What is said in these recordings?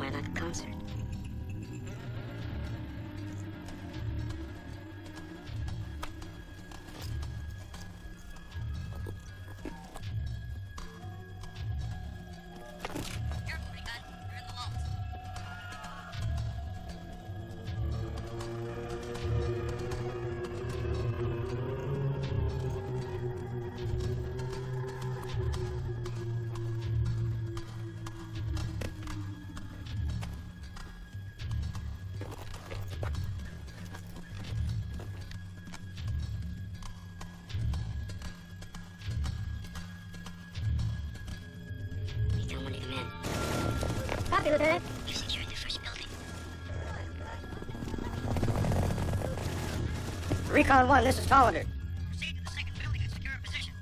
why I like a concert. Copy, Lieutenant. You've secured the first building. Recon 1, this is Hollander. Proceed to the second building and secure a position.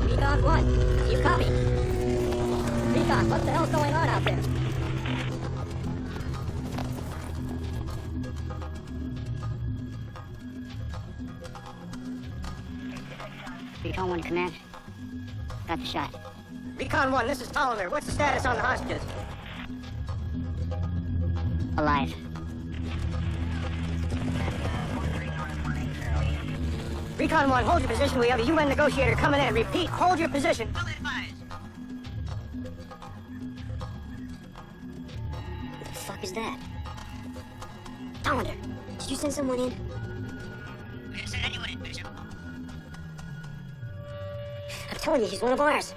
Recon 1, you copy? Recon, what the hell's going on out there? Recon 1 command. Got the shot. Recon 1, this is Hollander. What's the status on the hostages? Alive. Recon 1, hold your position. We have a UN negotiator coming in. Repeat, hold your position. Well advised. What the fuck is that? Hollander, did you send someone in? We didn't send anyone in, Bishop. I'm telling you, he's one of ours.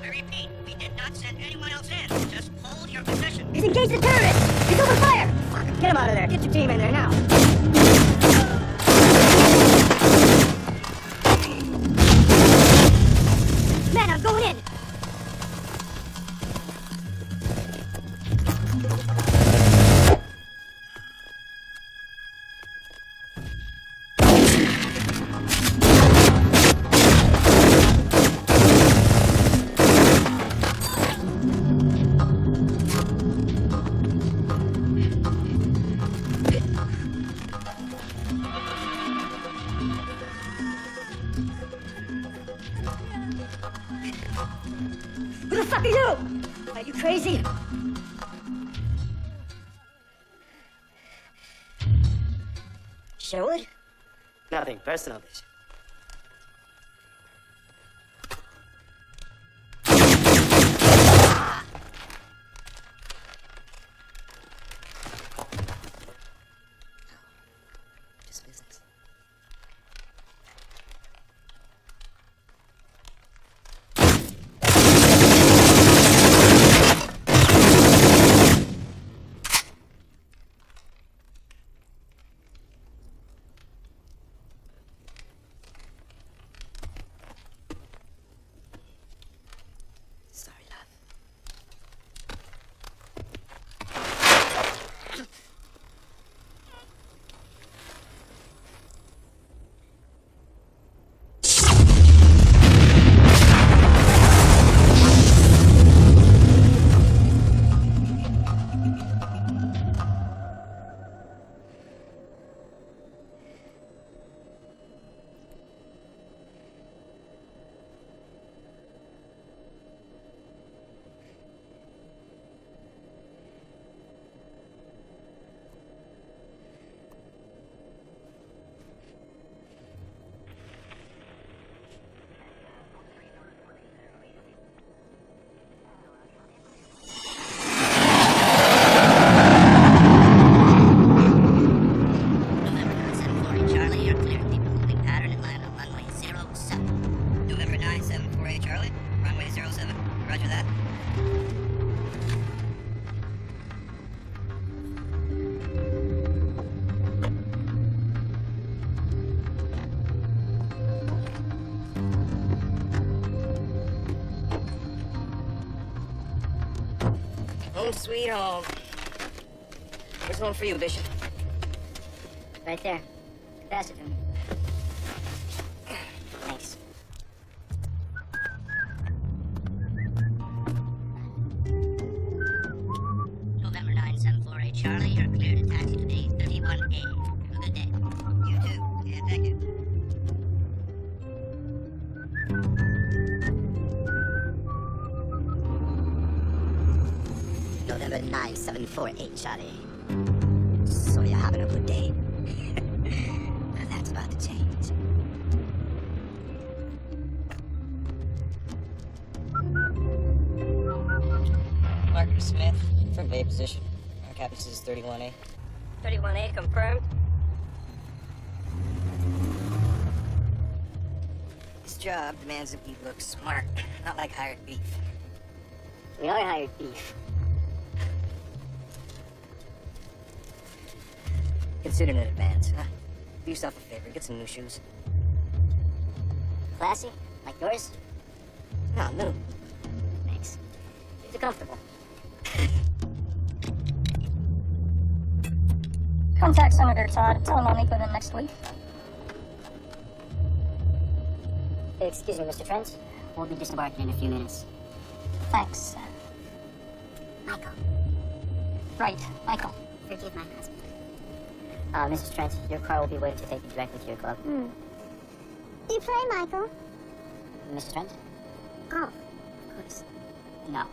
I repeat, we did not send anyone else in. Just hold your position. He's engaged the terrorists! He's over fire! Fuck, get him out of there. Get your team in there now. Man, I'm going in! Who the fuck are you? Are you crazy? Sherwood? Nothing personal, Bishop. Just business. Home sweet home. Where's home for you, Bishop? Right there. Pass it to me. Thanks. November 9748 Charlie, you're cleared to taxi to day 31A. Have a good day. You too. Yeah, thank you. November 9748, Charlie. So you're having a good day. Now that's about to change. Margaret Smith, from Bay position. Our captain says 31A. 31A confirmed. This job demands that we look smart, not like hired beef. We are hired beef. Consider it in advance, huh? Do yourself a favor, get some new shoes. Classy? Like yours? No, new. Thanks. These are comfortable. Contact Senator Todd. Tell him I'll meet with him next week. Excuse me, Mr. Trent. We'll be disembarking in a few minutes. Thanks. Michael. Right, Michael. Forgive my husband. Mrs. Trent, your car will be waiting to take you directly to your club. Do you play, Michael? Mrs. Trent? Golf, of course. No.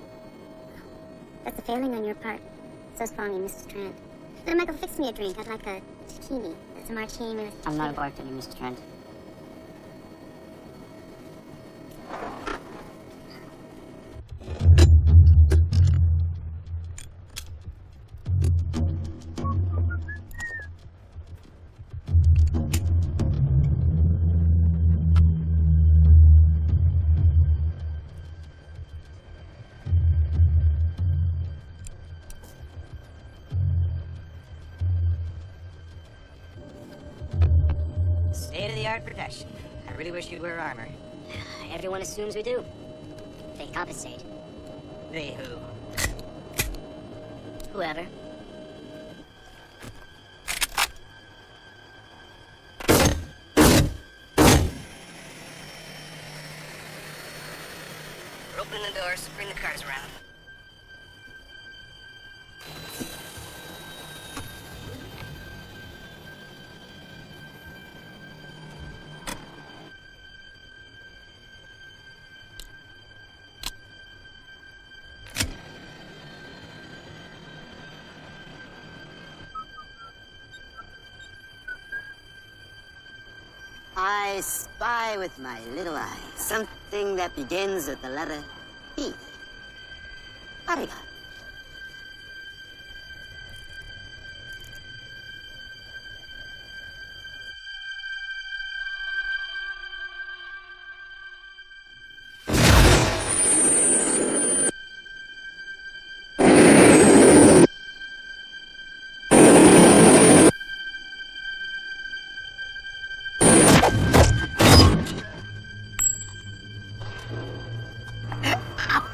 That's a failing on your part. So strong, Mrs. Trent. Now, Michael, fix me a drink. I'd like a zucchini. It's a martini with I'm not a tequila. bartender, Mrs. Trent. State-of-the-art protection. I really wish you'd wear armor. Everyone assumes we do. They compensate. They who? Whoever. We're opening the doors. Bring the cars around. I spy with my little eye something that begins with the letter P. Arigato.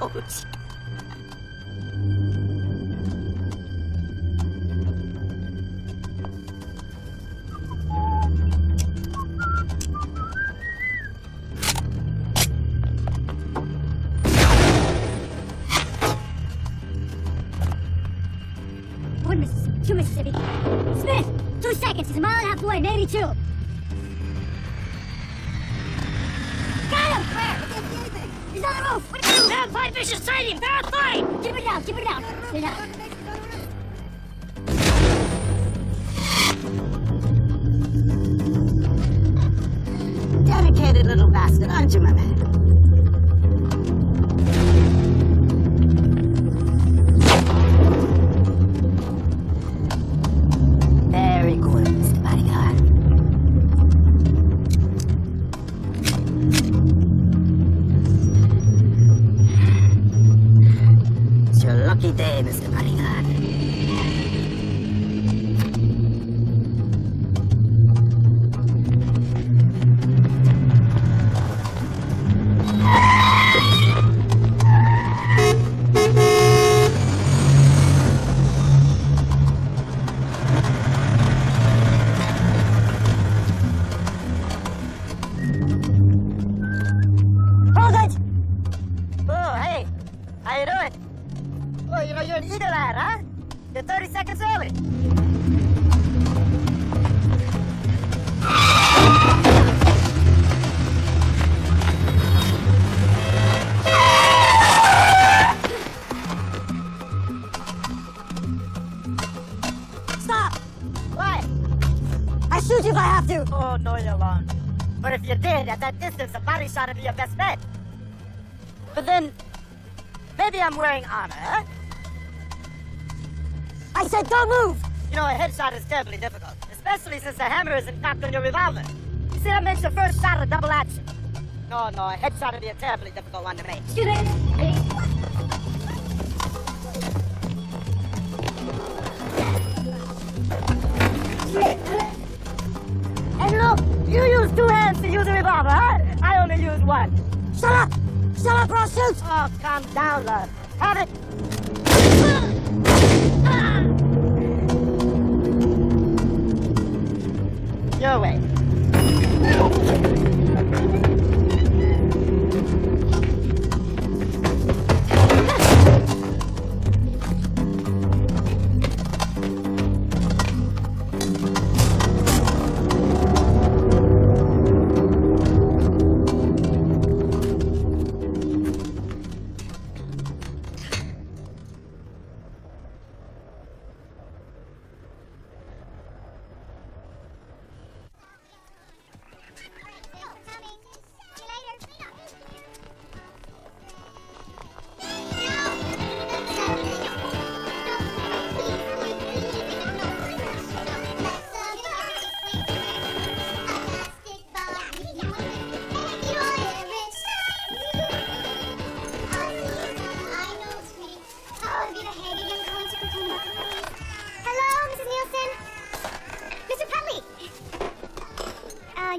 Ouch. One Mississippi, two Mississippi. Smith, 2 seconds. He's a mile and a half away, maybe 2. Got him! Where? He's on the roof. What do you do? Five vicious sighting! They're outside! Keep it down, keep it down. Keep it down. Dedicated little bastard, aren't you, my man? Very good, Mr. Bodyguard. It's your lucky day, Mr. Bodyguard. Why? I shoot you if I have to! Oh, no, you won't. But if you did, at that distance, a body shot would be your best bet. But then, maybe I'm wearing armor. I said don't move! You know, a headshot is terribly difficult, especially since the hammer isn't cocked on your revolver. You see, that makes the first shot a double action. No, a headshot would be a terribly difficult one to make. Excuse me. And look, you use two hands to use a revolver, huh? I only use one. Shut up! Shut up or I'll shoot! Oh, calm down, love. Have it. Your way.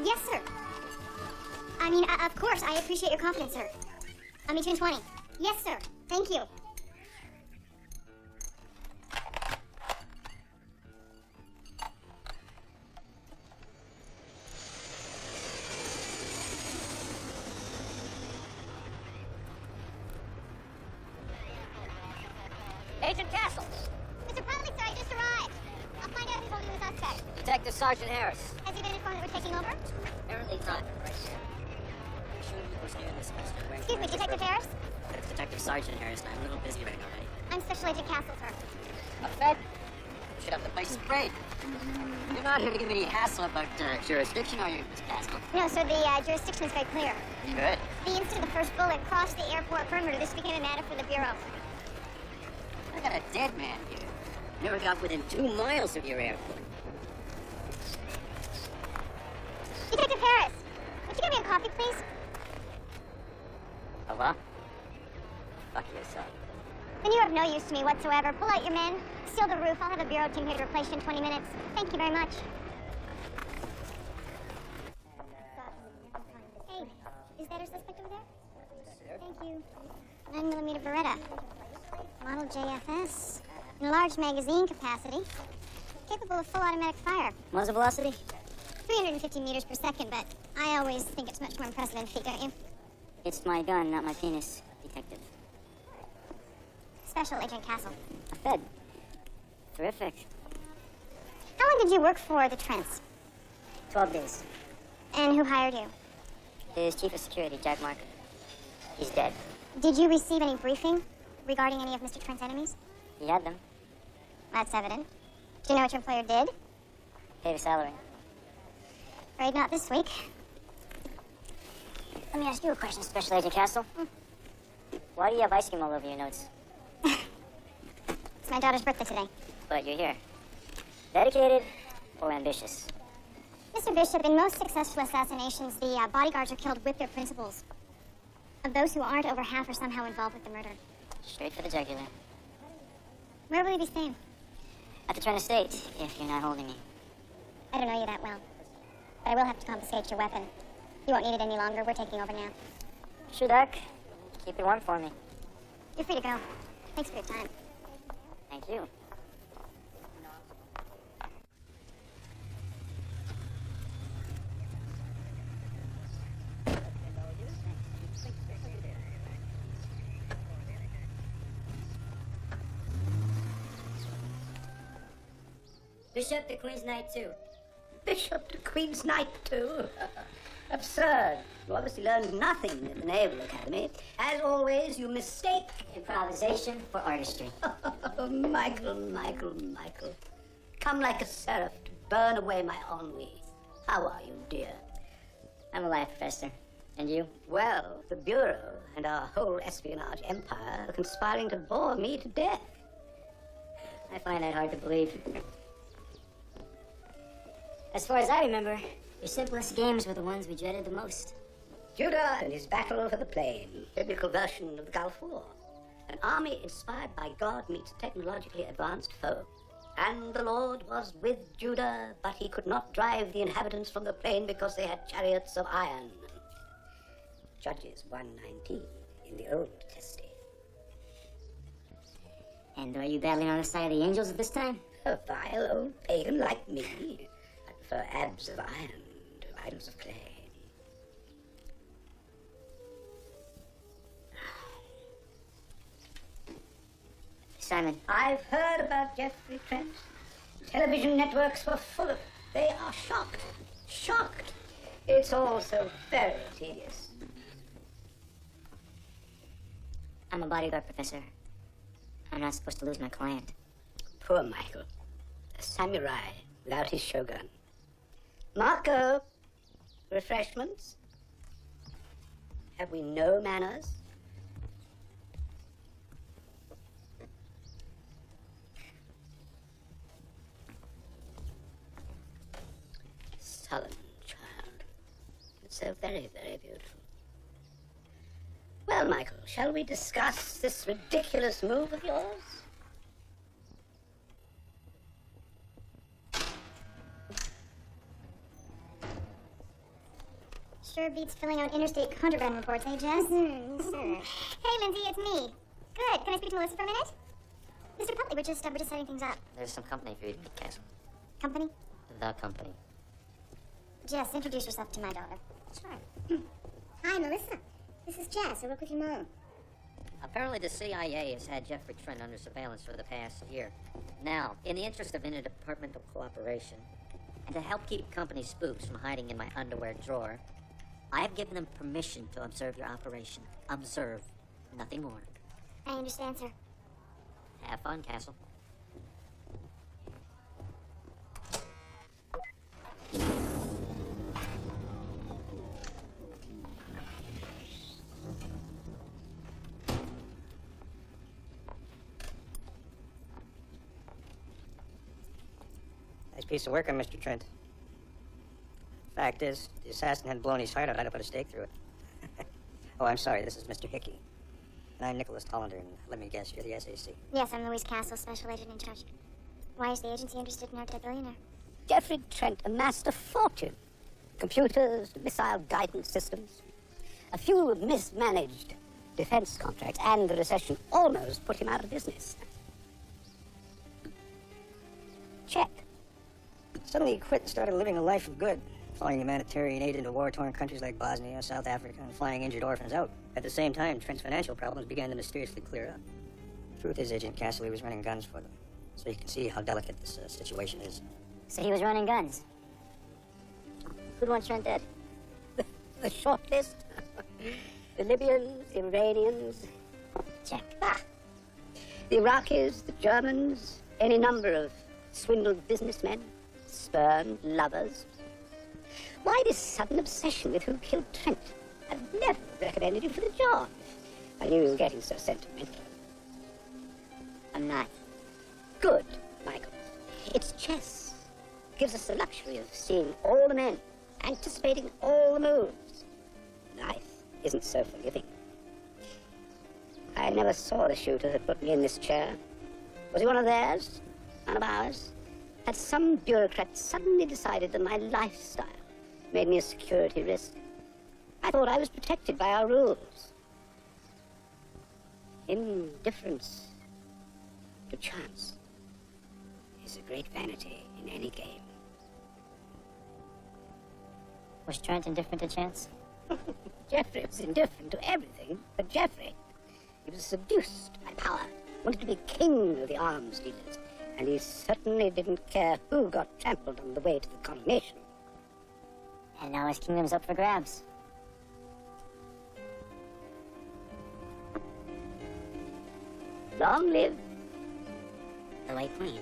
Yes, sir. I mean, of course, I appreciate your confidence, sir. I'll meet you in 20. Yes, sir. Thank you. Agent Castle. Mr. Pradley, sir, I just arrived. I'll find out who's holding the suspect. Detective Sergeant Harris. Has he been informed that we're taking over? Apparently not. Excuse me, Detective Harris? It's Detective Sergeant Harris, and I'm a little busy right now, right? I'm Special Agent Castle, sir. A Fed? Shut up, the place is great. You're not here to give me any hassle about jurisdiction, are you, Miss Castle? No, sir, the jurisdiction is very clear. Good. The instant the first bullet crossed the airport perimeter, this became a matter for the Bureau. I got a dead man here. Never got within 2 miles of your airport. Detective Harris, would you give me a coffee, please? Oh, what? Fuck you, son. Then you are of no use to me whatsoever. Pull out your men, seal the roof. I'll have a Bureau team here to replace you in 20 minutes. Thank you very much. Hey, is that our suspect over there? Thank you. 9mm Beretta. Model JFS. In a large magazine capacity. Capable of full automatic fire. Muzzle velocity? 350 meters per second, but I always think it's much more impressive in feet, don't you? It's my gun, not my penis, Detective. Special Agent Castle. A Fed. Terrific. How long did you work for the Trents? 12 days. And who hired you? His chief of security, Jack Marker. He's dead. Did you receive any briefing regarding any of Mr. Trent's enemies? He had them. That's evident. Do you know what your employer did? Paid a salary. Afraid not this week. Let me ask you a question, Special Agent Castle. Why do you have ice cream all over your notes? It's my daughter's birthday today. But you're here. Dedicated or ambitious? Mr. Bishop, in most successful assassinations, the bodyguards are killed with their principals. Of those who aren't, over half are somehow involved with the murder. Straight for the jugular. Where will you be staying? At the Trent Estate, if you're not holding me. I don't know you that well. But I will have to confiscate your weapon. You won't need it any longer. We're taking over now. Sure, Doc. Keep it warm for me. You're free to go. Thanks for your time. Thank you. Bishop to Queen's Knight 2. Bishop to Queen's Knight, too. Absurd. You obviously learned nothing at the Naval Academy. As always, you mistake Improvisation for artistry. Michael. come like a seraph to burn away my ennui. How are you, dear? I'm alive, Professor. And you? Well, the Bureau and our whole espionage empire are conspiring to bore me to death. I find that hard to believe. As far as I remember, your simplest games were the ones we dreaded the most. Judah and his battle for the plain, biblical version of the Gulf War. An army inspired by God meets a technologically advanced foe. And the Lord was with Judah, but he could not drive the inhabitants from the plain because they had chariots of iron. Judges 1:19 in the Old Testament. And are you battling on the side of the angels at this time? A vile old pagan like me. I prefer abs of iron to idols of clay. Simon. I've heard about Jeffrey Trent. Television networks were full of it. They are shocked. Shocked. It's all so very tedious. I'm a bodyguard, Professor. I'm not supposed to lose my client. Poor Michael. A samurai without his shogun. Marco, refreshments? Have we no manners? Sullen child. It's so very, very beautiful. Well, Michael, shall we discuss this ridiculous move of yours? Sure beats filling out interstate contraband reports, eh, Jess? Sure. Hey, Lindsay, it's me. Good. Can I speak to Melissa for a minute? Mr. Putley, we're just setting things up. There's some company for you to meet, Castle. Company? The company. Jess, introduce yourself to my daughter. Sure. Hi, Melissa. This is Jess. I work with your mom. Apparently the CIA has had Jeffrey Trent under surveillance for the past year. Now, in the interest of interdepartmental cooperation, and to help keep company spooks from hiding in my underwear drawer, I have given them permission to observe your operation. Observe. Nothing more. I understand, sir. Have fun, Castle. Nice piece of work on Mr. Trent. Fact is, the assassin had blown his heart out. I'd have put a stake through it. Oh, I'm sorry. This is Mr. Hickey. And I'm Nicholas Hollander, and let me guess, you're the SAC. Yes, I'm Louise Castle, special agent in charge. Why is the agency interested in our dead billionaire? Jeffrey Trent amassed a fortune. Computers, missile guidance systems. A few mismanaged defense contracts, and the recession almost put him out of business. Check. Suddenly he quit and started living a life of good, flying humanitarian aid into war-torn countries like Bosnia, South Africa, and flying injured orphans out. At the same time, Trent's financial problems began to mysteriously clear up. Truth is, Agent Castle, he was running guns for them. So you can see how delicate this situation is. So he was running guns. Who'd want Trent dead? The short list. The Libyans, the Iranians. Check. The Iraqis, the Germans, any number of swindled businessmen, spurned lovers. Why this sudden obsession with who killed Trent? I've never recommended you for the job. I knew you were getting so sentimental. I'm not. Good, Michael. It's chess. Gives us the luxury of seeing all the men, anticipating all the moves. Life isn't so forgiving. I never saw the shooter that put me in this chair. Was he one of theirs? None of ours? Had some bureaucrat suddenly decided that my lifestyle made me a security risk? I thought I was protected by our rules. Indifference to chance is a great vanity in any game. Was Trent indifferent to chance? Jeffrey was indifferent to everything but Jeffrey. He was seduced by power, wanted to be king of the arms dealers, and he certainly didn't care who got trampled on the way to the coronation. And now his kingdom's up for grabs. Long live The White Queen.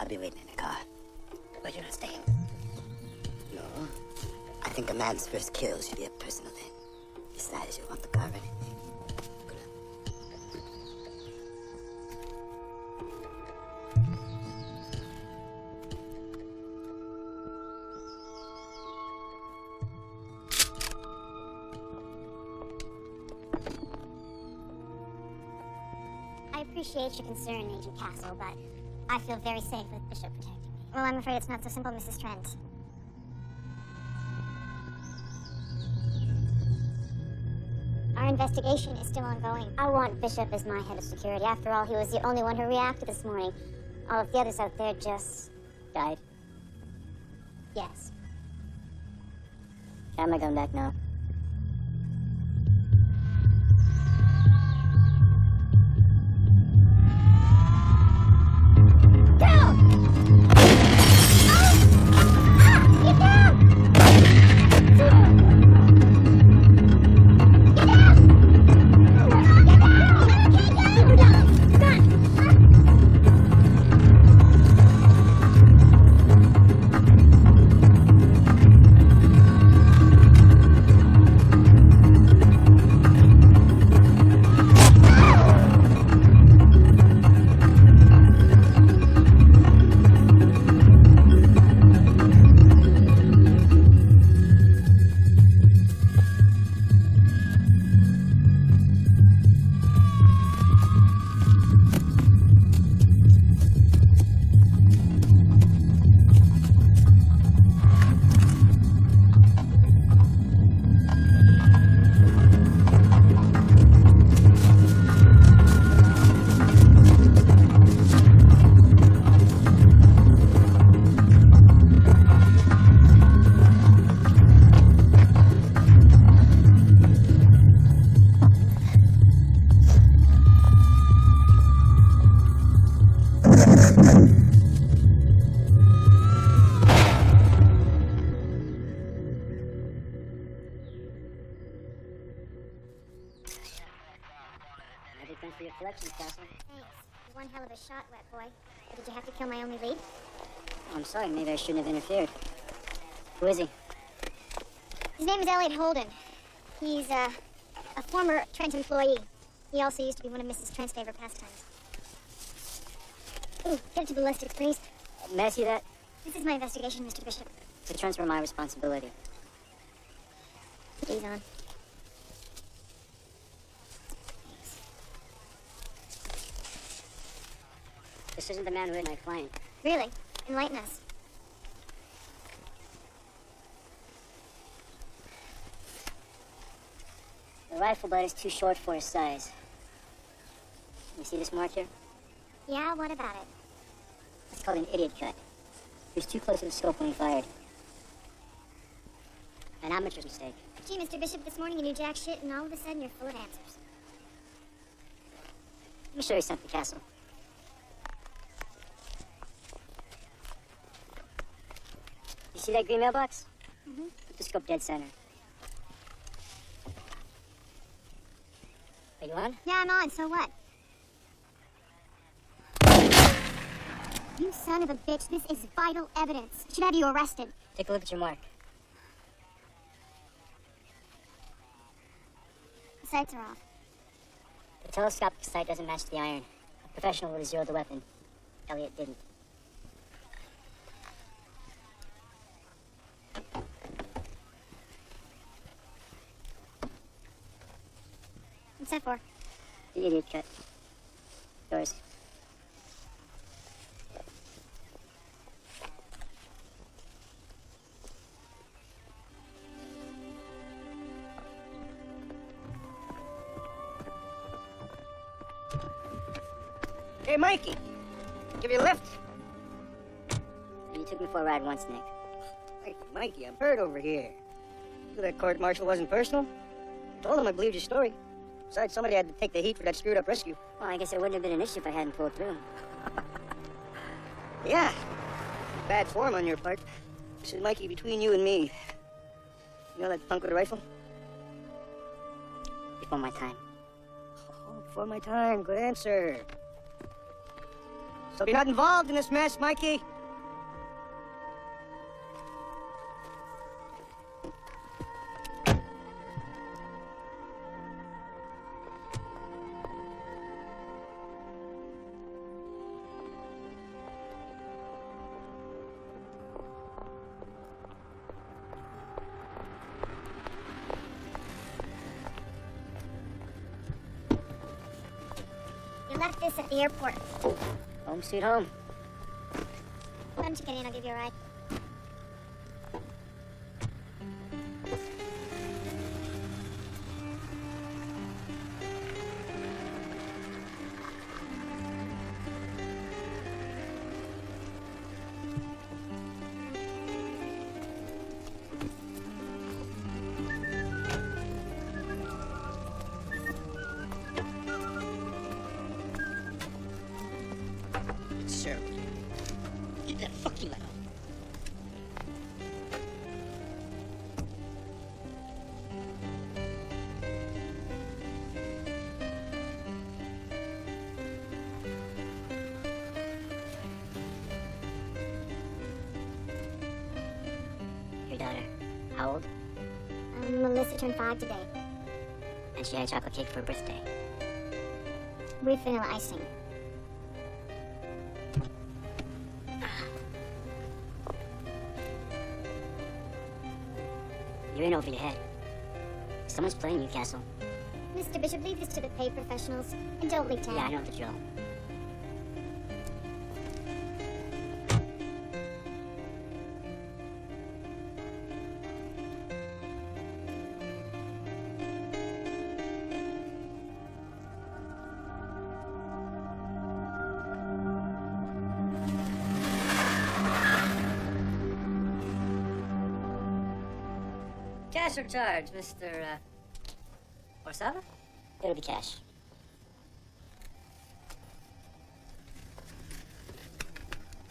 I'll be waiting in the car. But you're not staying. No. I think a man's first kill should be a personal thing. Besides, you want the car ready. Good luck. I appreciate your concern, Agent Castle, but I feel very safe with Bishop protecting me. Well, I'm afraid it's not so simple, Mrs. Trent. Our investigation is still ongoing. I want Bishop as my head of security. After all, he was the only one who reacted this morning. All of the others out there just Died. yes. How am I going back now? Thanks for your collections, Castle. Thanks. You're one hell of a shot, wet boy. But did you have to kill my only lead? I'm sorry, maybe I shouldn't have interfered. Who is he? His name is Elliot Holden. He's a former Trent employee. He also used to be one of Mrs. Trent's favorite pastimes. Ooh, get to ballistics, please. May I see that? This is my investigation, Mr. Bishop. The trends were my responsibility. Put these on. This isn't the man who hit my client. Really? Enlighten us. The rifle butt is too short for his size. You see this mark here? Yeah, what about it? It's called an idiot cut. He was too close to the scope when he fired. An amateur's mistake. Gee, Mr. Bishop, this morning you knew jack shit, and all of a sudden you're full of answers. Let me show you something, Castle. You see that green mailbox? Mm-hmm. Put the scope dead center. Are you on? Yeah, I'm on, so what? You son of a bitch, this is vital evidence. Should have you arrested. Take a look at your mark. The sights are off. The telescopic sight doesn't match the iron. A professional would have zeroed the weapon. Elliot didn't. What's that for? The idiot cut. Yours. Hey, Mikey. Give you a lift? You took me for a ride once, Nick. Mikey, I'm hurt over here. That court-martial wasn't personal. I told him I believed your story. Besides, somebody had to take the heat for that screwed-up rescue. Well, I guess it wouldn't have been an issue if I hadn't pulled through. Yeah. Bad form on your part. Listen, Mikey, between you and me, you know that punk with the rifle? Before my time. Oh, before my time. Good answer. So you're not involved in this mess, Mikey? You left this at the airport. Home sweet home. Why don't you get in? I'll give you a ride. Sure. Get that fucking light on. Your daughter, how old? Melissa turned 5 today. And she had a chocolate cake for her birthday. With vanilla icing. You're in over your head. Someone's playing Newcastle. Mr. Bishop, leave this to the paid professionals. And don't leak town. Yeah, I know the drill. Cash or charge, Mr. Orsava? It'll be cash.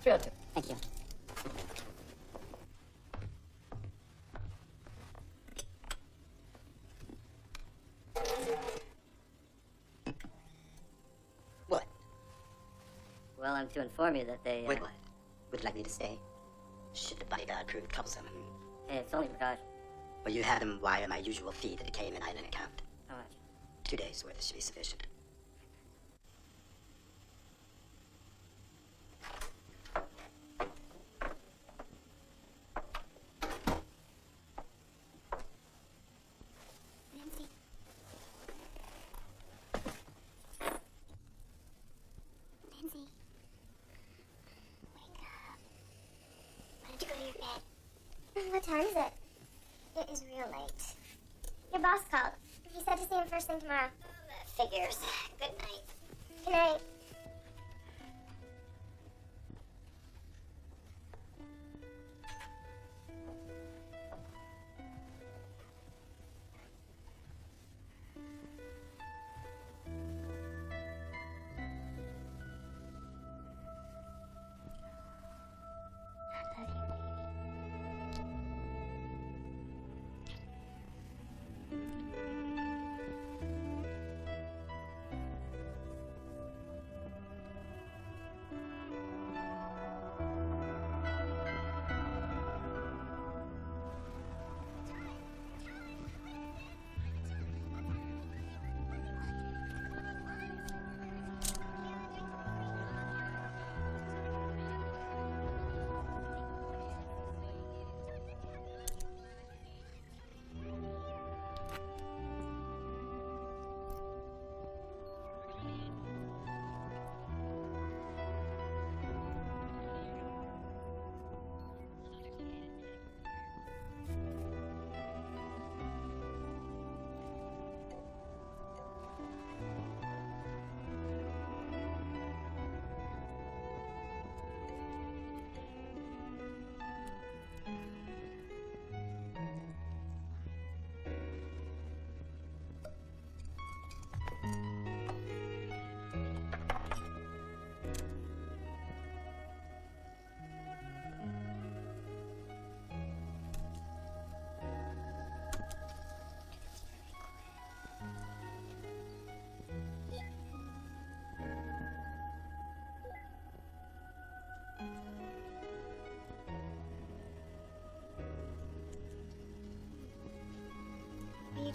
Thrilled to. Thank you. What? Well, I'm to inform you that they. Wait, what? Would you like me to stay? Should the bodyguard prove troublesome? Hey, it's only precaution. Well, you have them wire my usual fee to the Cayman Island account. How much? 2 days' worth should be sufficient. Nancy. Nancy. Wake up. Why don't you go to your bed? What time is it? It is real late. Your boss called. He said to see him first thing tomorrow. Figures. Good night. Good night. I love you, baby.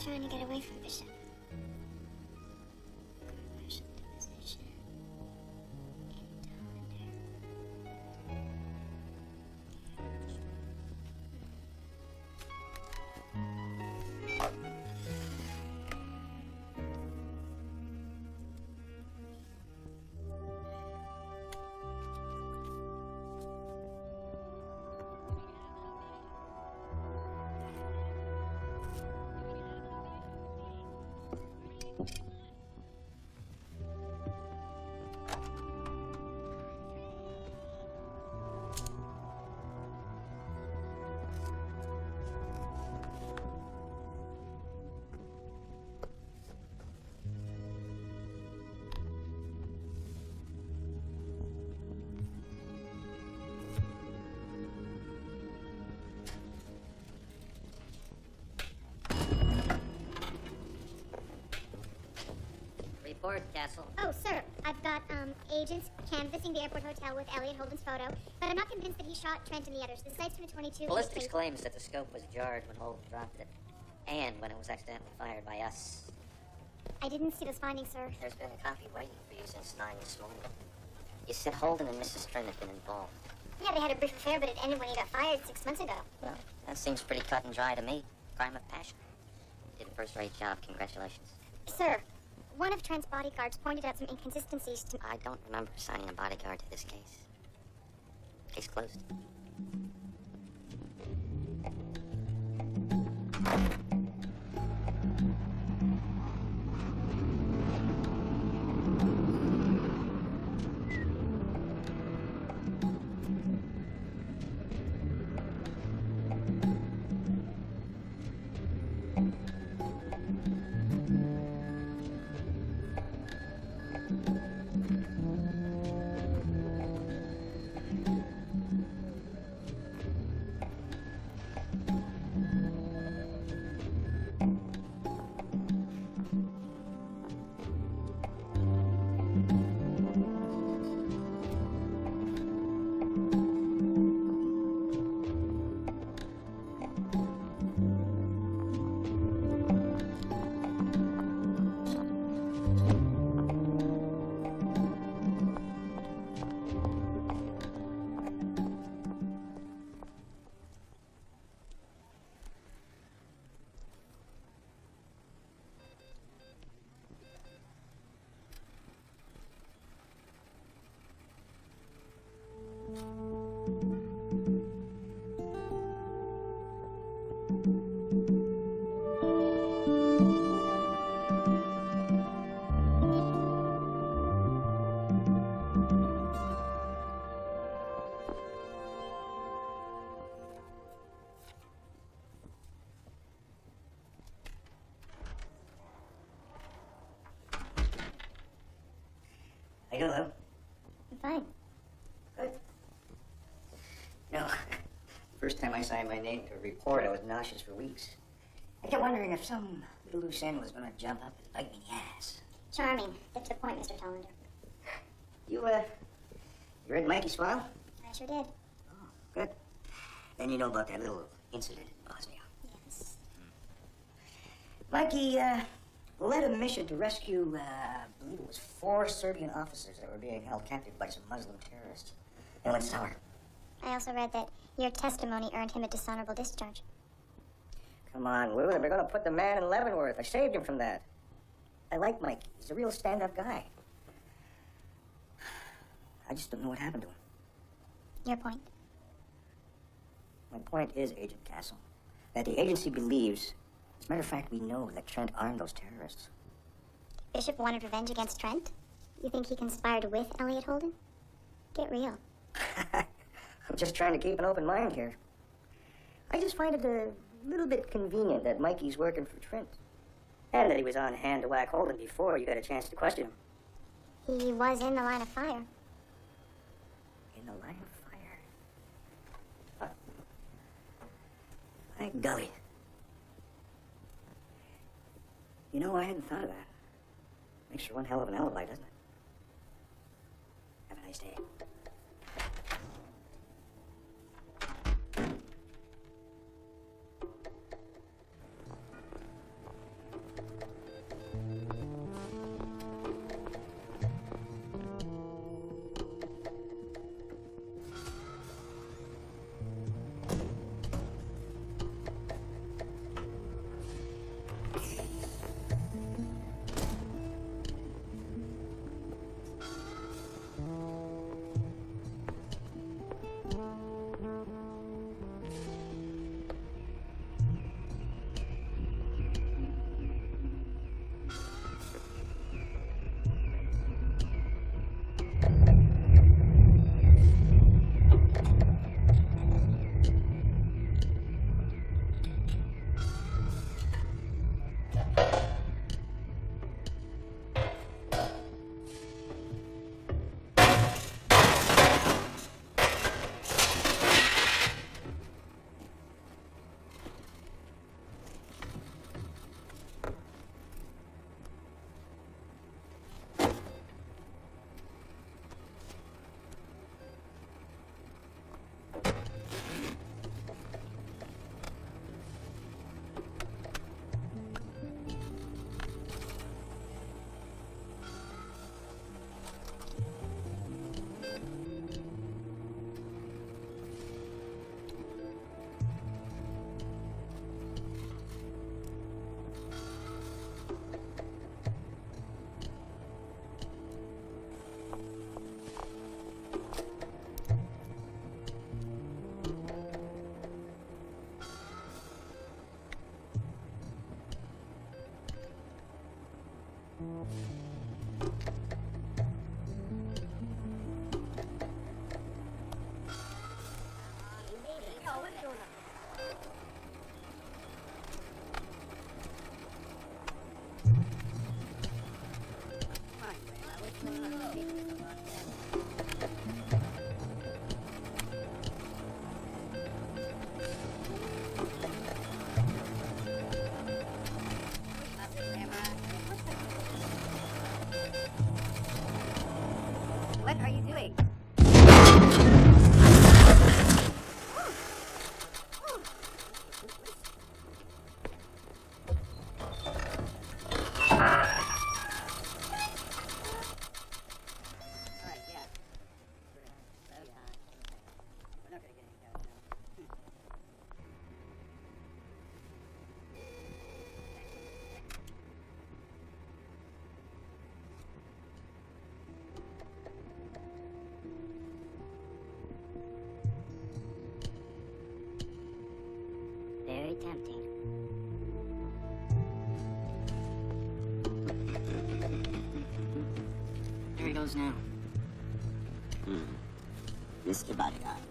trying to get away from Bishop. Conversion to position. Report, Castle. Oh, sir, I've got, agents canvassing the airport hotel with Elliot Holden's photo, but I'm not convinced that he shot Trent and the others. The site's from the 22. Ballistics claims that the scope was jarred when Holden dropped it, and when it was accidentally fired by us. I didn't see those findings, sir. There's been a copy waiting for you since 9 this morning. You said Holden and Mrs. Trent had been involved. Yeah, they had a brief affair, but it ended when he got fired 6 months ago. Well, that seems pretty cut and dry to me. Crime of passion. You did a first-rate job. Congratulations. Sir, one of Trent's bodyguards pointed out some inconsistencies to... I don't remember assigning a bodyguard to this case. Case closed. How you doing, Lou? I'm fine. Good. No, first time I signed my name to a report, I was nauseous for weeks. I kept wondering if some little loose end was going to jump up and bite me in the ass. Charming. Get to the point, Mr. Tollander. You read Mikey's file? I sure did. Oh, good. Then you know about that little incident in Bosnia. Yes. Mikey, led a mission to rescue, I believe it was 4 Serbian officers that were being held captive by some Muslim terrorists. And it went sour. I also read that your testimony earned him a dishonorable discharge. Come on, Lou, they're going to put the man in Leavenworth. I saved him from that. I like Mike. He's a real stand-up guy. I just don't know what happened to him. Your point? My point is, Agent Castle, that the agency believes, as a matter of fact, we know that Trent armed those terrorists. Bishop wanted revenge against Trent? You think he conspired with Elliot Holden? Get real. I'm just trying to keep an open mind here. I just find it a little bit convenient that Mikey's working for Trent. And that he was on hand to whack Holden before you got a chance to question him. He was in the line of fire. In the line of fire? Huh. My golly. You know, I hadn't thought of that. Makes for one hell of an alibi, doesn't it? Have a nice day. What are you doing? Alright, yeah. We're not gonna get any help now. Very tempting. There he goes now. Mr. Bodyguard.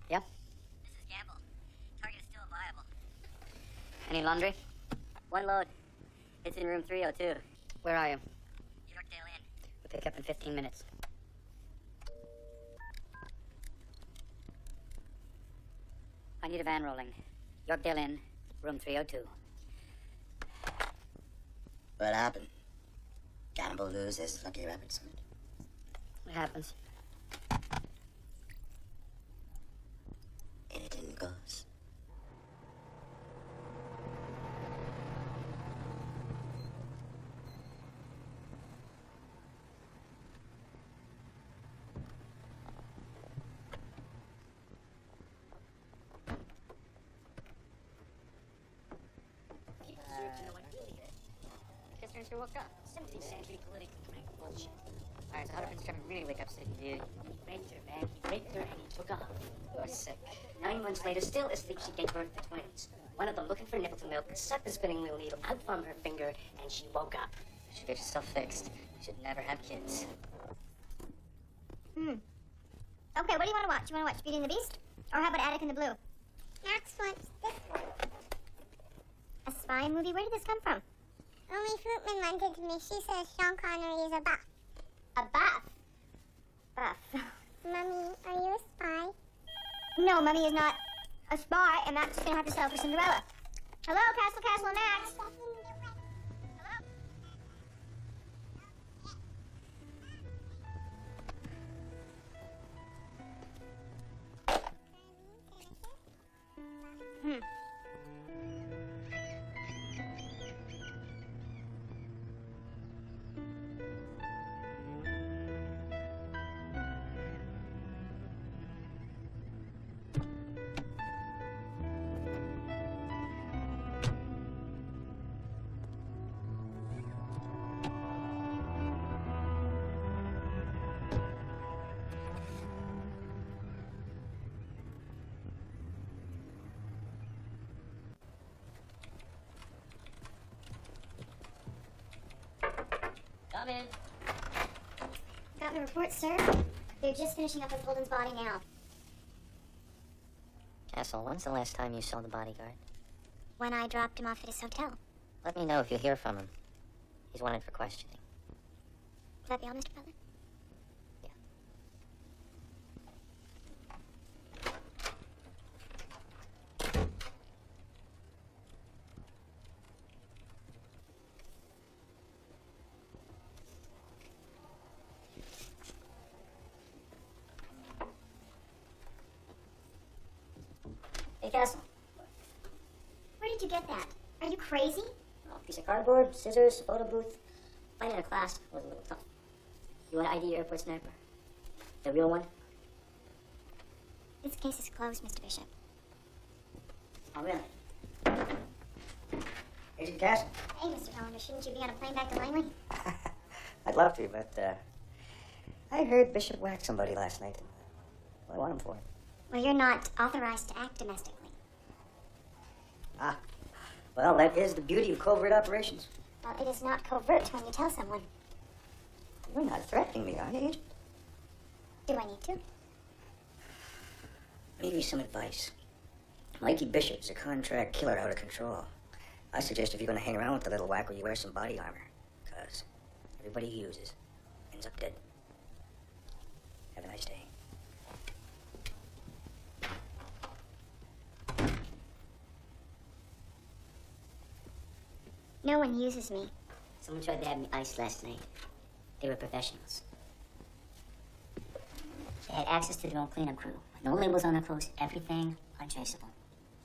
Yep. This is Gamble. Target is still viable. Any laundry? One load. It's in room 302. Where are you? Yorkdale Inn. We'll pick up in 15 minutes. I need a van rolling. Yorkdale Inn, room 302. What happened? Cannibal loses Lucky Rabbit suit. What happens? Anything goes. Just since you woke up. 17th century politically correct bullshit. Alright, so how did Prince Trevor really wake up sick, dude? He raped her, man. He raped her and he took off. You're sick. 9 months later, still asleep, she gave birth to twins. One of them looking for nipple to milk, sucked the spinning wheel needle out from her finger, and she woke up. She gets herself fixed. You should never have kids. Okay, what do you want to watch? You want to watch Beauty and the Beast? Or how about Attic in the Blue? Max wants this one. A spy movie? Where did this come from? Only Fruitman lent it to me. She says Sean Connery is a buff. A buff? Buff. Mummy, are you a spy? No, Mummy is not a spy, and Max is going to have to settle for Cinderella. Hello, Castle and Max. Hello? Come in. Got the report, sir. They're just finishing up with Holden's body now. Castle, when's the last time you saw the bodyguard? When I dropped him off at his hotel. Let me know if you hear from him. He's wanted for questioning. Will that be all, Mr. Butler? Yeah. Hey, Castle. Where did you get that? Are you crazy? Oh, piece of cardboard, scissors, photo booth. Finding a class was a little tough. You want to ID your airport sniper? The real one? This case is closed, Mr. Bishop. Oh, really? Agent Castle? Hey, Mr. Hollander, shouldn't you be on a plane back to Langley? I'd love to, but, I heard Bishop whacked somebody last night. What do I want him for? Well, you're not authorized to act domestically. Ah. Well, that is the beauty of covert operations. Well, it is not covert when you tell someone. You're not threatening me, are you, Agent? Do I need to? Maybe some advice. Mikey Bishop's a contract killer out of control. I suggest if you're going to hang around with the little whacker, you wear some body armor. Because everybody he uses ends up dead. Have a nice day. No one uses me. Someone tried to have me iced last night. They were professionals. They had access to their own cleanup crew. No labels on their clothes, everything untraceable.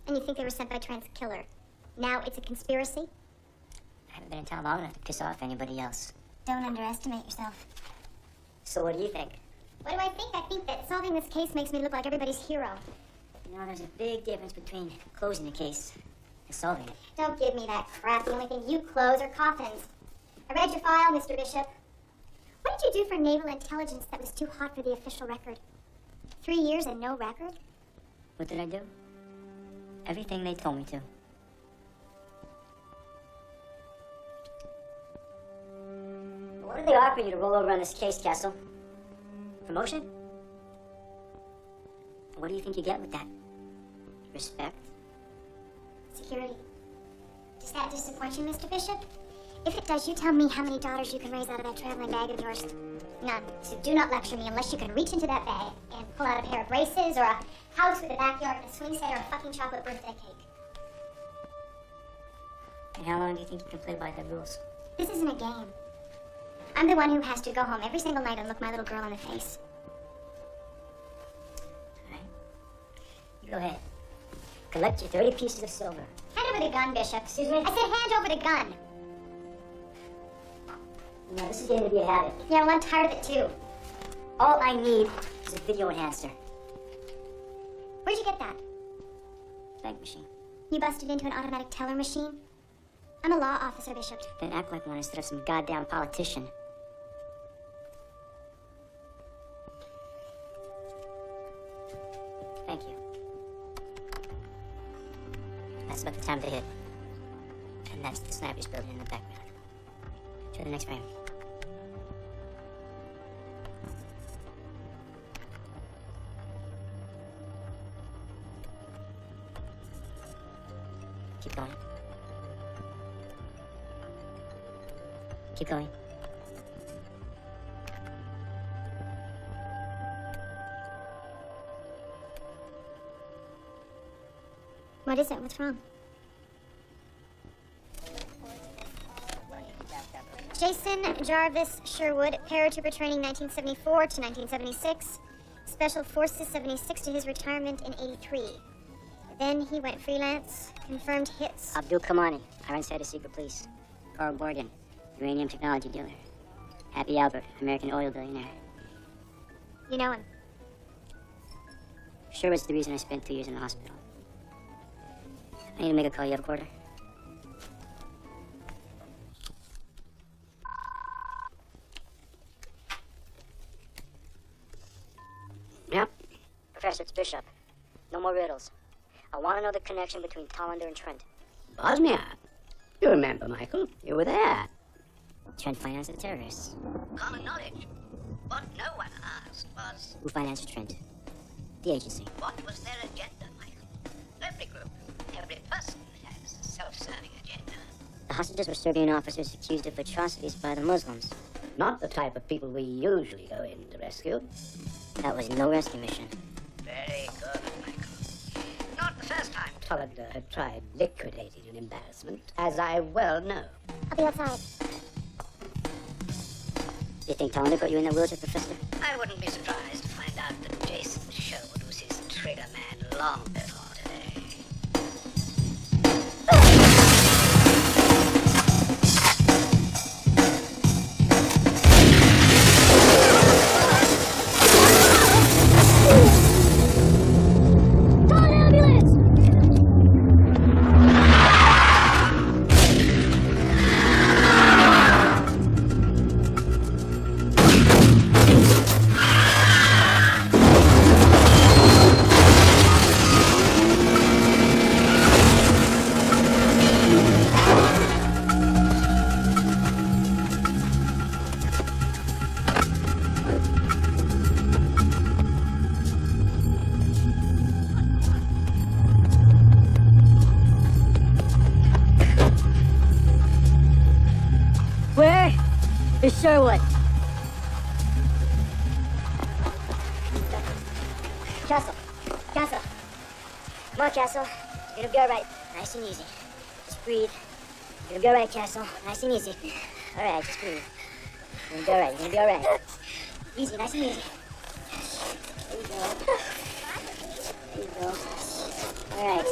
And you think they were sent by Trent's killer. Now it's a conspiracy? I haven't been in town long enough to piss off anybody else. Don't underestimate yourself. So what do you think? What do I think? I think that solving this case makes me look like everybody's hero. You know, there's a big difference between closing a case and solving it. Don't give me that crap. The only thing you close are coffins. I read your file, Mr. Bishop. What did you do for naval intelligence that was too hot for the official record? 3 years and no record? What did I do? Everything they told me to. What did they offer you to roll over on this case, Castle? Promotion? What do you think you get with that? Respect? Security. Does that disappoint you, Mr. Bishop? If it does, you tell me how many daughters you can raise out of that traveling bag of yours. None. So do not lecture me unless you can reach into that bag and pull out a pair of braces or a house with a backyard and a swing set or a fucking chocolate birthday cake. And how long do you think you can play by the rules? This isn't a game. I'm the one who has to go home every single night and look my little girl in the face. All right. You go ahead. Collect your 30 pieces of silver. Hand over the gun, Bishop. Excuse me? I said hand over the gun. You know, this is getting to be a habit. Yeah, well, I'm tired of it too. All I need is a video enhancer. Where'd you get that? Bank machine. You busted into an automatic teller machine? I'm a law officer, Bishop. Then act like one instead of some goddamn politician. Thank you. That's about the time to hit. And that's the sniper's building in the background. To the next frame. Keep going. Keep going. What is it? What's wrong? Jason Jarvis Sherwood, paratrooper training 1974 to 1976. Special Forces 76 to his retirement in 83. Then he went freelance, confirmed hits. Abdul Kamani, Ironside of Secret Police. Carl Morgan, uranium technology dealer. Happy Albert, American oil billionaire. You know him. Sherwood's the reason I spent 2 years in the hospital. I need to make a call. You have a quarter? Yep. Professor, it's Bishop. No more riddles. I want to know the connection between Tollander and Trent. Bosnia. You remember, Michael. You were there. Trent financed the terrorists. Common knowledge. What no one asked was, Who financed Trent? The agency. what was their agenda, Michael? Every group, every person has a self-serving agenda. The hostages were Serbian officers accused of atrocities by the Muslims. Not the type of people we usually go in to rescue. That was no rescue mission. Very good, Michael. Not the first time. Tollander had tried liquidating an embarrassment, as I well know. I'll be outside. Do you think Tollander got you in the woods with Professor? I wouldn't be surprised to find out that Jason Sherwood was his trigger man long before today. Where is Sherwood? Castle. Castle. Come on, Castle. You're gonna be alright. Nice and easy. Just breathe. You're gonna be alright, Castle. Nice and easy. Alright, just breathe. You're gonna be alright. You're gonna be alright. Easy, nice and easy. There you go. There you go. Alright.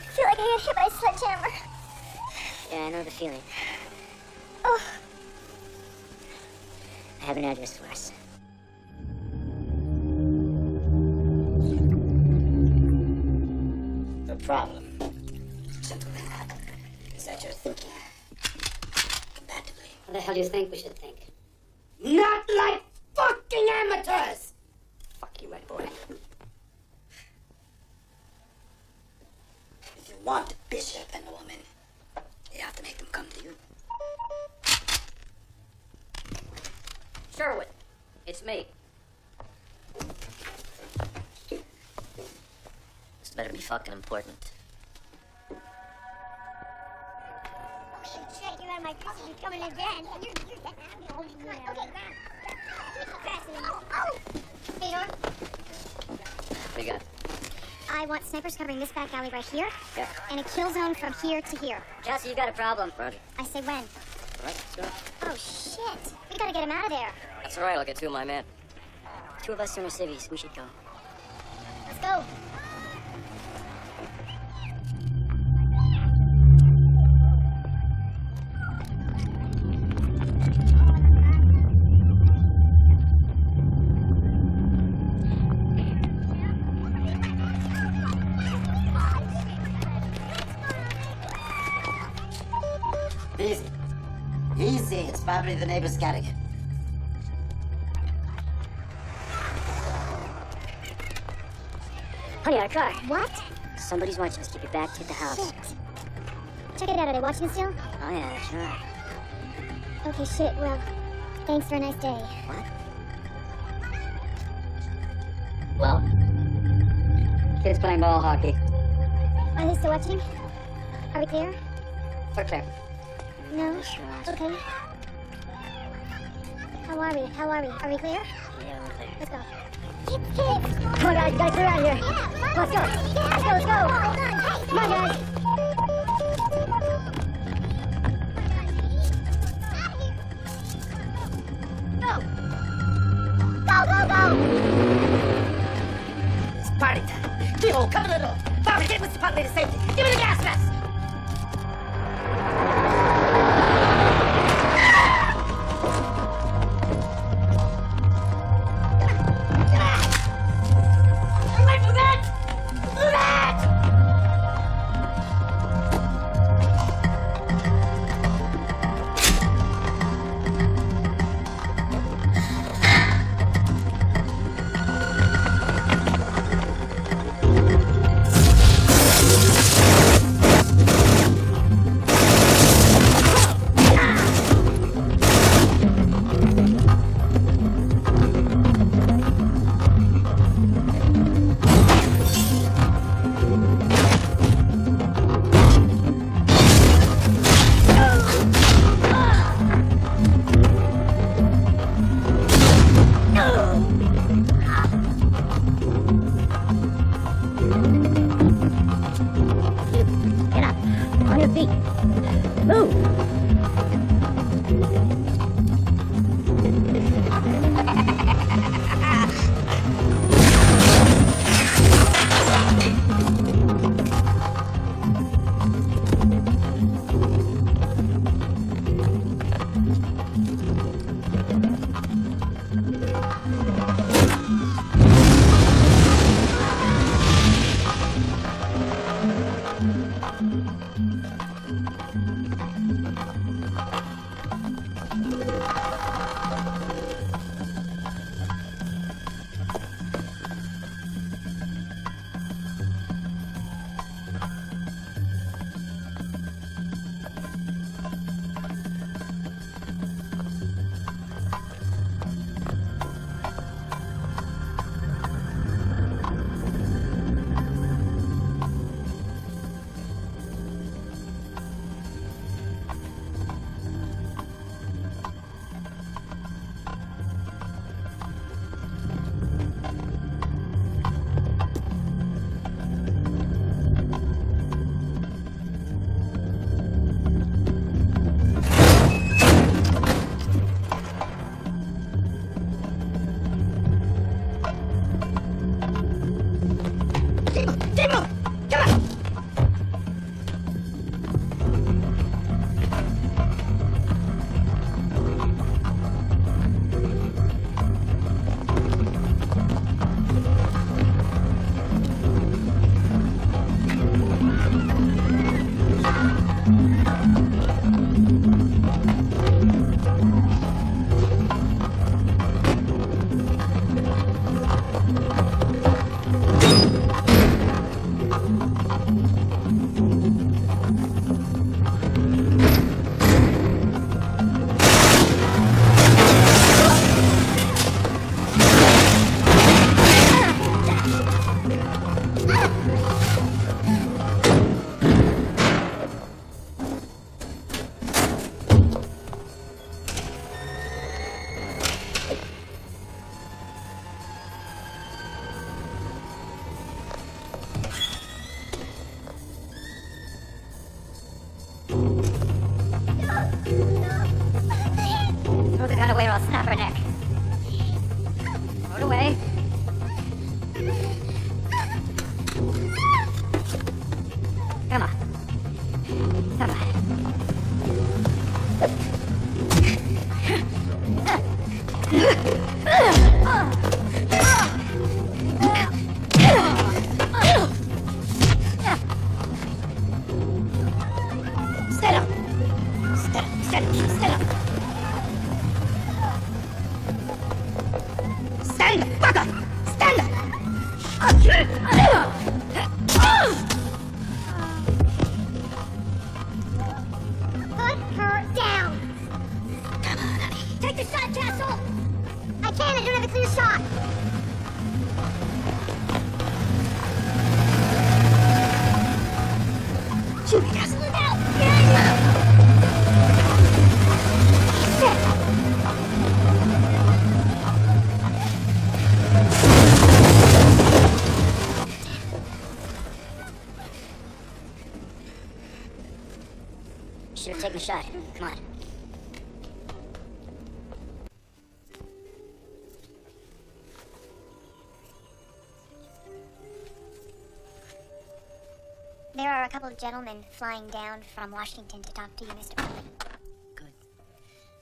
I feel like I got hit by a sledgehammer. Yeah, I know the feeling. Oh, I have an address for us. The problem, gentlemen, is that you're thinking compatibly. What the hell do you think we should think? Not like fucking amateurs! Fuck you, my boy. If you want a bishop and a woman, you have to make them come to you. Sherwood, it's me. This better be fucking important. oh shit, you're out of my presence. You're coming again. Okay, grab. Oh! Hey, Nora. What do you got? I want snipers covering this back alley right here. Yeah. And a kill zone from here to here. Cassie, you got a problem. Roger. I say when. All right, let's go. Oh shit. We gotta get him out of there. That's all right. I'll get two of my men. 2 of us are in civvies. We should go. Let's go. Easy. Easy. It's probably the neighbor's cat again. Honey, our car. What? Somebody's watching us. Keep your back to the house. Shit. Check it out. Are they watching us still? Oh, yeah, sure. Okay, shit. Well, thanks for a nice day. What? Well, kids playing ball hockey. Are they still watching? Are we clear? We're clear. No? Okay. How are we? Are we clear? Yeah, we're clear. Let's go. Come on, guys, you gotta clear out here. Let's go. Let's go. Come on, guys. It's party time. Keyhole, cover the door. Barbara, get with the Putney to safety. Give me the gas mask. Get up. On your feet. Move. Throw the gun away or I'll snap her neck. Throw it away. Come on. Come on. Stand up. Stand up. Stand the fuck up. Stand up. Put her down. Come on, honey. Take the shot, Castle. I can't. I don't have a clear shot. shot. Come on. There are a couple of gentlemen flying down from Washington to talk to you, Mr. Buckley. Good.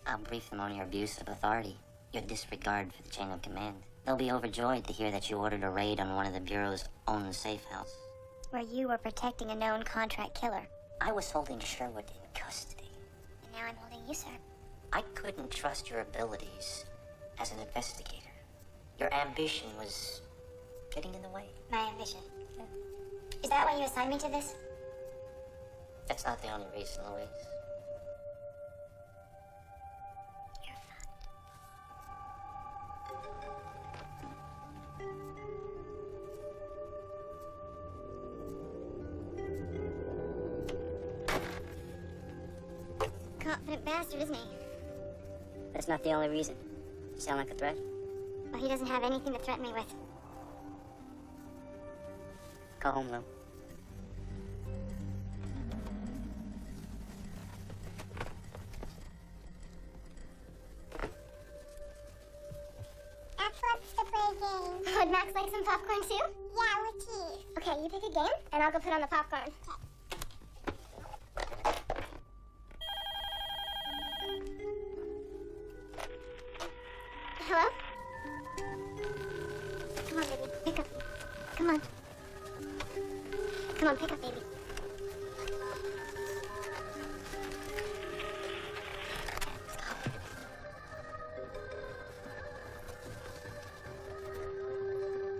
I'll brief them on your abuse of authority, your disregard for the chain of command. They'll be overjoyed to hear that you ordered a raid on one of the Bureau's own safe house. Where you were protecting a known contract killer. I was holding Sherwood in custody. And now I'm holding you, sir. I couldn't trust your abilities as an investigator. Your ambition was getting in the way. My ambition. Is that why you assigned me to this? That's not the only reason, Louise. You're fucked. Confident bastard, isn't he? That's not the only reason. You sound like a threat. Well, he doesn't have anything to threaten me with. Go home, Lou. Max wants to play a game. Would Max like some popcorn too? Yeah, with cheese. Okay, you pick a game, and I'll go put on the popcorn. Hello? Come on, baby. Pick up. Come on. Come on, pick up, baby.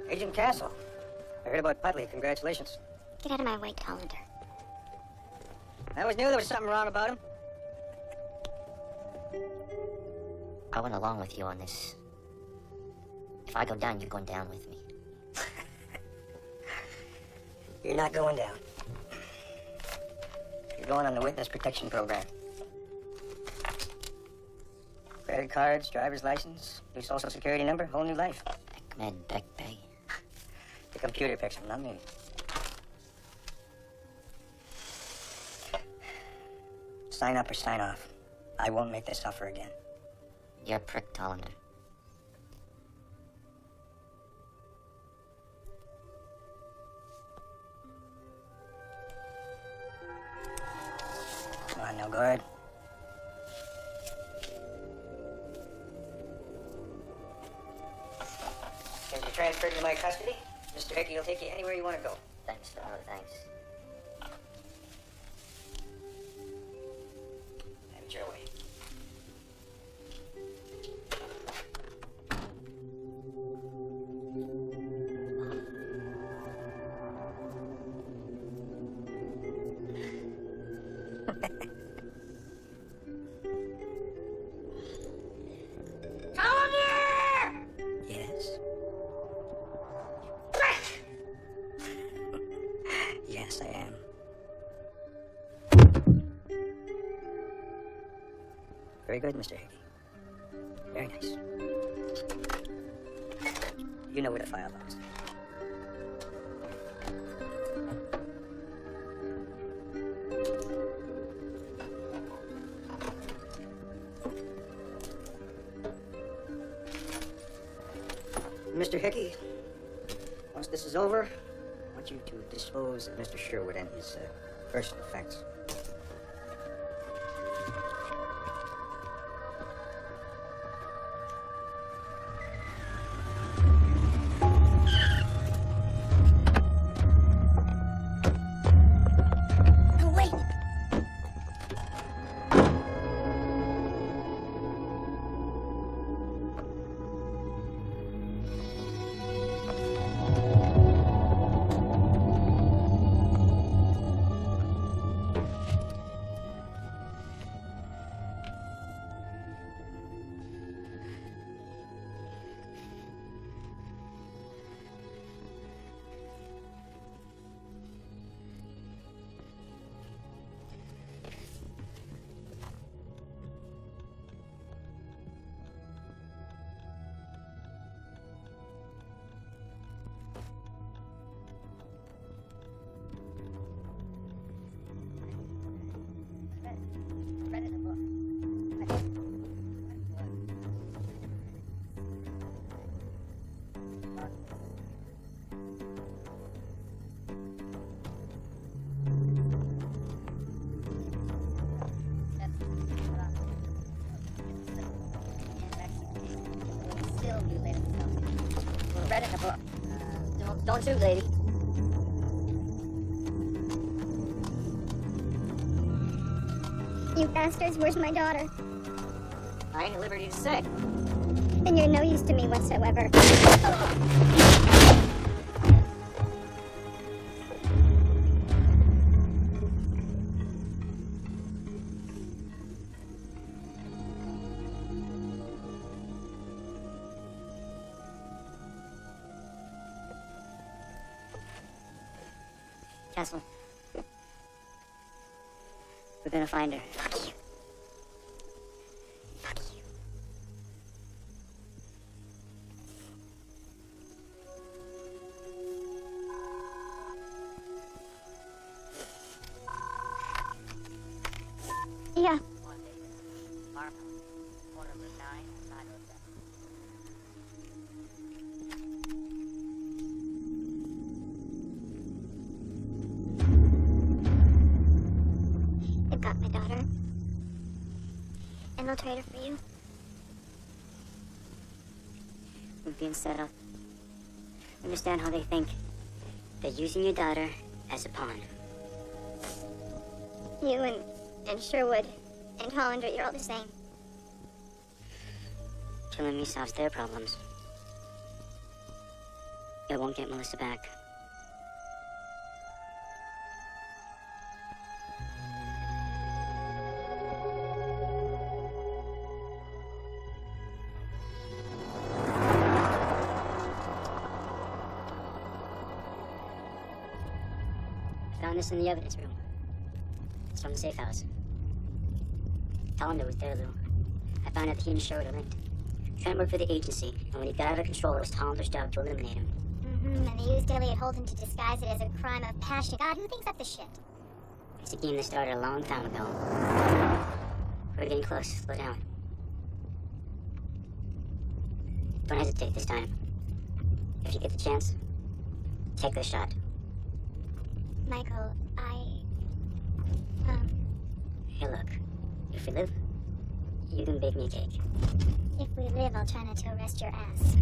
Agent Castle. I heard about Putley. Congratulations. Get out of my way, Tollander. I always knew there was something wrong about him. I went along with you on this. If I go down, you're going down with me. You're not going down. You're going on the witness protection program. Credit cards, driver's license, new social security number, whole new life. Ahmed Beck Bay. The computer picks them, not me. Sign up or sign off. I won't make this suffer again. You're a prick, Tollander. Come on, no guard. Can you transfer to my custody? Mr. Hickey will take you anywhere you want to go. Thanks, no thanks. Have it your way. Yes. Yes, I am. Very good, Mr. Hickey. Very nice. You know where to file those. Mr. Hickey, once this is over, I want you to dispose of Mr. Sherwood and his personal effects. Wait! Don't shoot, lady. You bastards, where's my daughter? I ain't at liberty to say. Then you're no use to me whatsoever. Castle. We're gonna find her. Fuck you. Fuck you. Yeah. They've got my daughter. And they'll trade her for you. We're being set up. Understand how they think. They're using your daughter as a pawn. You and Sherwood and Hollander, you're all the same. Killing me solves their problems. It won't get Melissa back. I found this in the evidence room. It's from the safe house. Hollander was there, Lou. I found out that he and Sherwood are linked. Trent worked for the agency, and when he got out of control, it was Hollander's job to eliminate him. And they used Elliot Holden to disguise it as a crime of passion. God, who thinks up this shit? It's a game that started a long time ago. We're getting close. Slow down. Don't hesitate this time. If you get the chance, take the shot. Michael, Hey, look. If we live, you can bake me a cake. if we live, I'll try not to arrest your ass.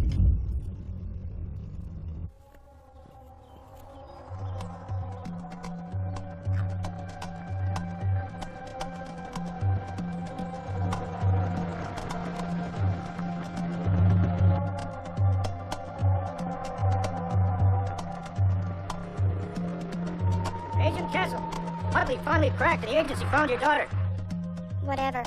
Agent Castle, Hartley finally cracked and the agency found your daughter. Whatever.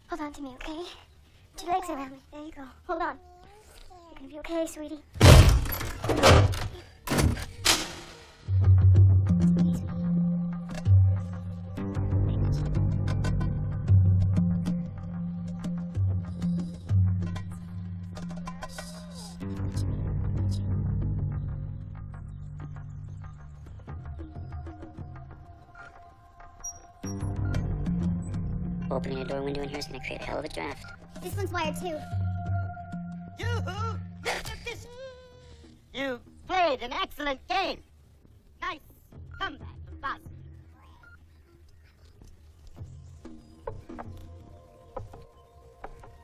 Hold on to me, okay? Put your legs around me. There you go. Hold on. You're gonna be okay, sweetie. Opening a door window in here is gonna create a hell of a draft. This one's wired too. Yoo-hoo! You played an excellent game. Nice comeback from Boston.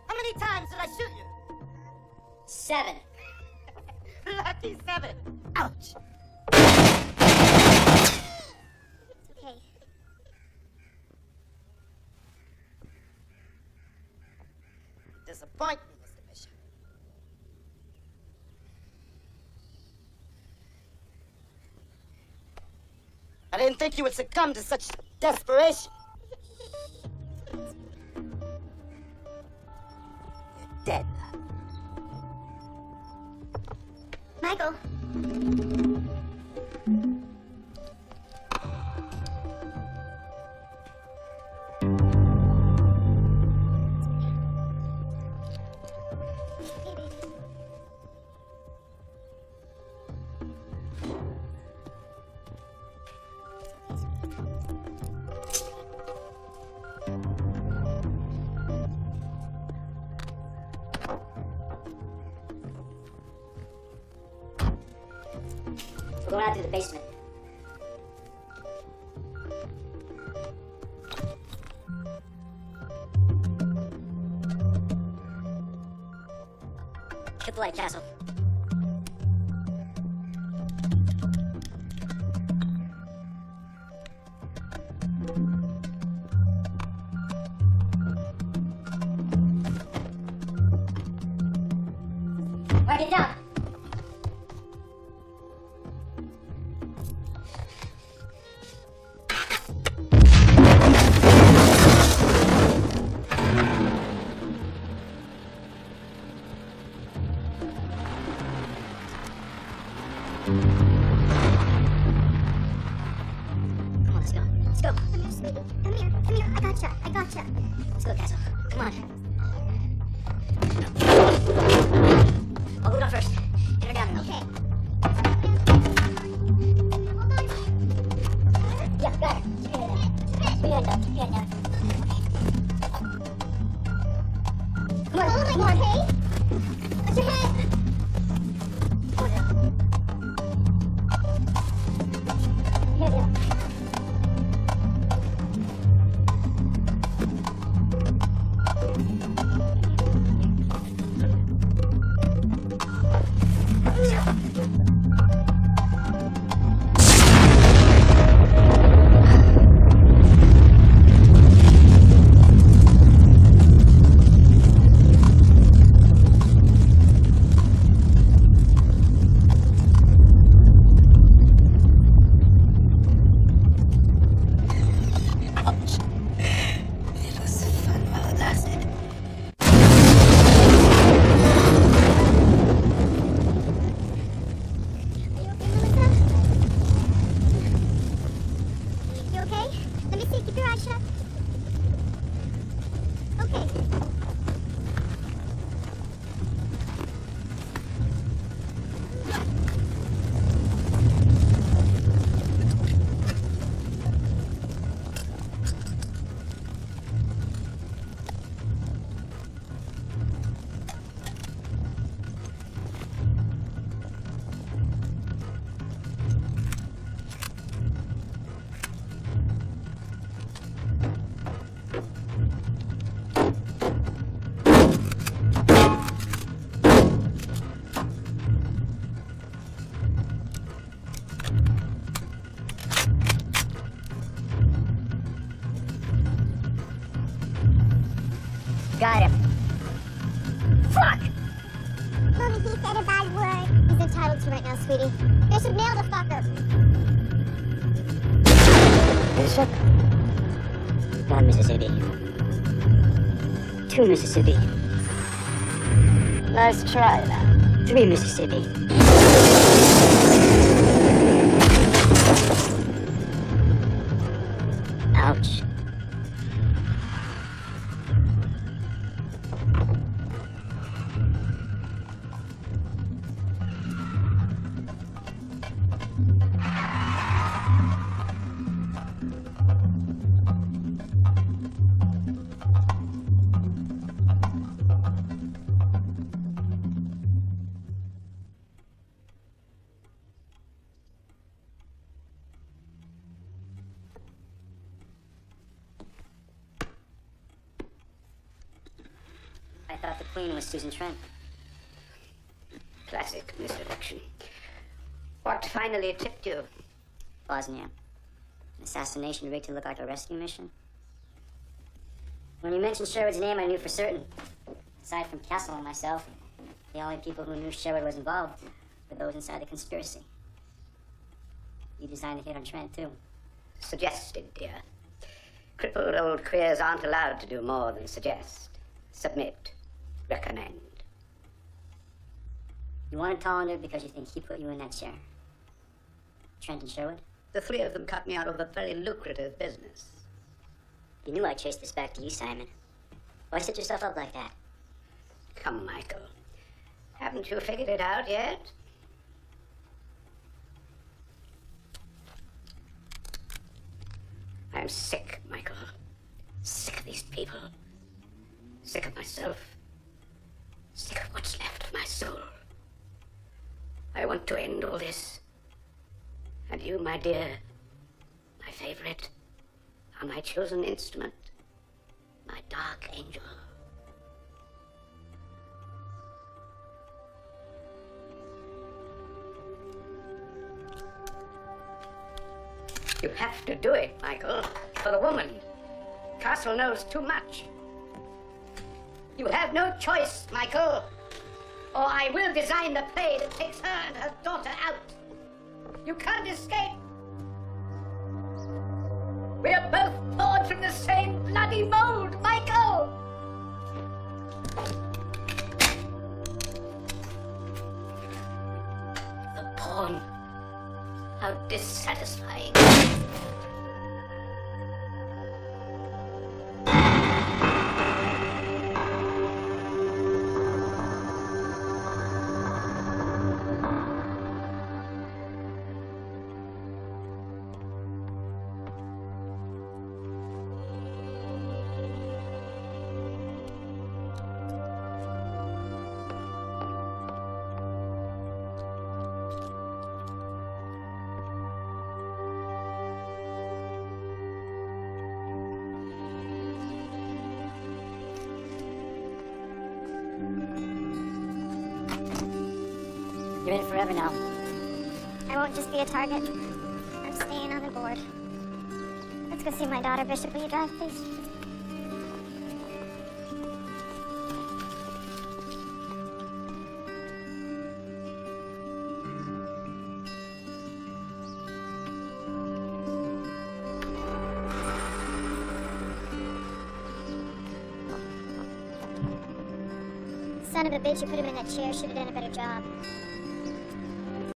How many times did I shoot you? 7. Lucky 7. Ouch. It's okay. Disappoint me, Mr. Bishop. I didn't think you would succumb to such desperation. You're dead now. Michael. We're going out to the basement. Get the light, Castle. Mark it down. Come on, let's go. Let's go. Come here, sweetie. Come here. Come here. I gotcha. I gotcha. Let's go, Castle. Come on. I'll go down first. Get her down. Okay. Yeah, got her. Keep your head down. Keep your head down. Come on, Hold it, come on. okay? Watch your head. Head down. It was fun while it lasted. Are you okay, Melissa? You okay? Let me see. Keep your eyes shut. Okay. Got him. Fuck! Mommy, he said a bad word. He's entitled to right now, sweetie. Bishop, nail the fucker. Bishop? 1 Mississippi. 2 Mississippi. Nice try now. 3 Mississippi. Ouch. thought the Queen was Susan Trent. Classic misdirection. What finally tipped you? Bosnia. An assassination rigged to look like a rescue mission. When you mentioned Sherwood's name, I knew for certain. Aside from Castle and myself, the only people who knew Sherwood was involved were those inside the conspiracy. You designed the hit on Trent, too. Suggested, dear. Crippled old queers aren't allowed to do more than suggest, submit, recommend. You wanted Tollander because you think he put you in that chair. Trent and Sherwood? The three of them cut me out of a very lucrative business. You knew I'd chase this back to you, Simon. Why set yourself up like that? Come, Michael. Haven't you figured it out yet? I'm sick, Michael. Sick of these people. Sick of myself. Sick of what's left of my soul. I want to end all this. And you, my dear, my favorite, are my chosen instrument, my dark angel. You have to do it, Michael, for the woman. Castle knows too much. You have no choice, Michael, or I will design the play that takes her and her daughter out. You can't escape. We are both born from the same bloody mold, Michael! The pawn. How dissatisfying. You're in it forever now. I won't just be a target. I'm staying on the board. Let's go see my daughter, Bishop. Will you drive, please? Son of a bitch who put him in that chair should have done a better job.